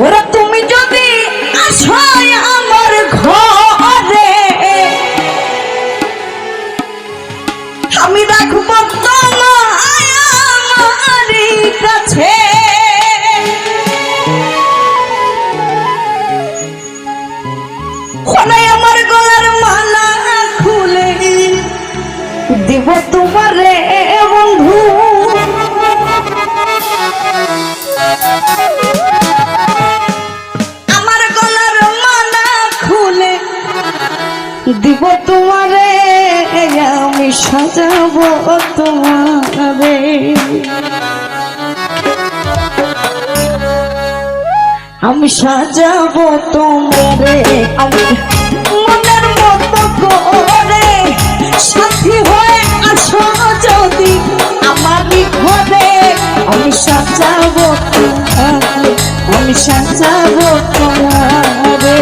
ওরা তুমি যদি আসো আমার ঘরে আমি রাখবো তোমায় আমারই কাছে খোলাই আমার গলার মালা খুলে দিব তোমারে বন্ধু আমার গলার মালা খুলে দিব তোমারে আমি সাজাবো তোমারে আমি সাজাবো তোমারে আমি মনের মতো করে সাথী হয়ে আসো যদি আমারই ঘরে আমি সাজাবো তোমারে আমি সাজাবো তোমারে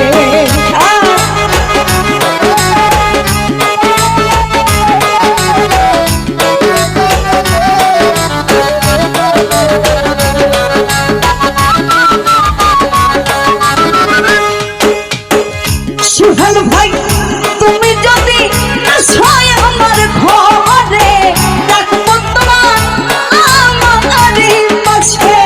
সুহান ভাই তুমি যদি আসো আমার ঘরে রাখবো তোমার আমারই পাশে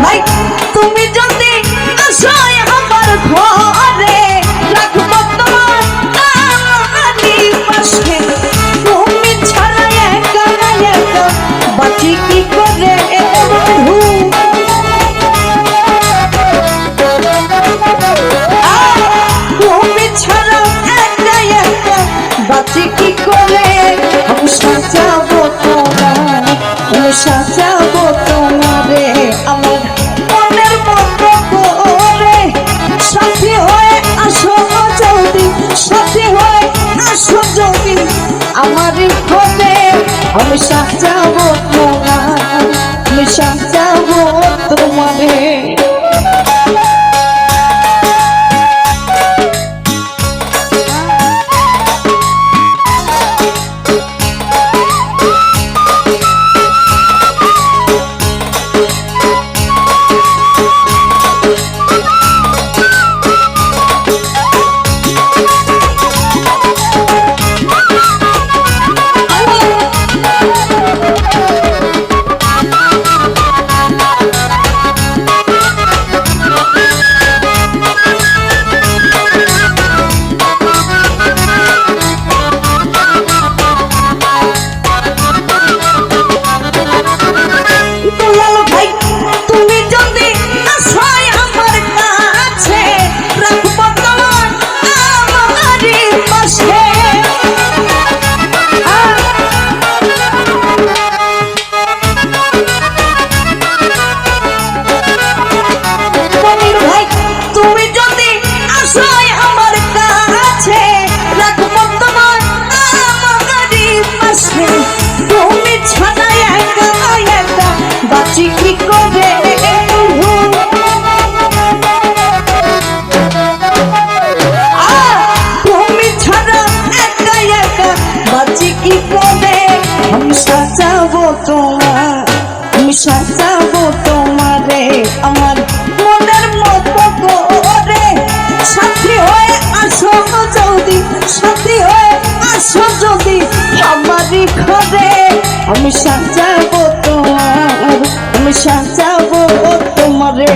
ভাই তুমি যদি আসো আমার ঘরে রাখবো তোমার আমারই পাশে তুমি ছাড়া একা একা বাঁচি কি করে বন্ধু তুমি ছাড়া একা একা বাঁচি কি করে আমি সাজাবো তোমার আমি সাজাবো তোমারে আমার মনের মতো করে সাথী হয়ে আসো যদি সাথী হয়ে আসো যদি আমারই ঘরে আমি সাজাবো তোমার আমি সাজাবো তোমারে তুমি ছাড়া একা একা বাঁচি কি করে তুমি ছাড়া একা একা বাঁচি কি করে আমি সাজাবো তোমার আমি সাজাবো তোমারে আমার মনের মতো করে সাথী হয়ে আসো যদি সাথী হয়ে আসো যদি আমারই ঘরে আমি সাজাবো তোমার আমি সাজাবো তোমারে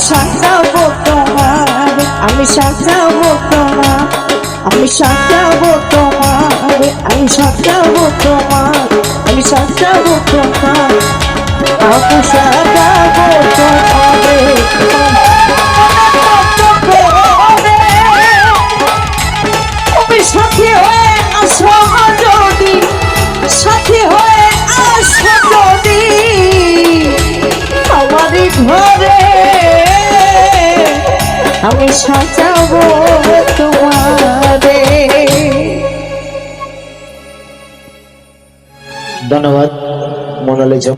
সাজাবো তোমার, আমি সাজাবো তোমার, আমি সাজাবো তোমার, আমি সাজাবো তোমার, আমি সাজাবো তোমার, আমি সাজাবো তোমারে। তুমি সাথী হয়ে আসো যদি, সাথী হয়ে আসো যদি আমারই ঘরে, আমি সাজাবো তোমারে। ধন্যবাদ মোনালিসা।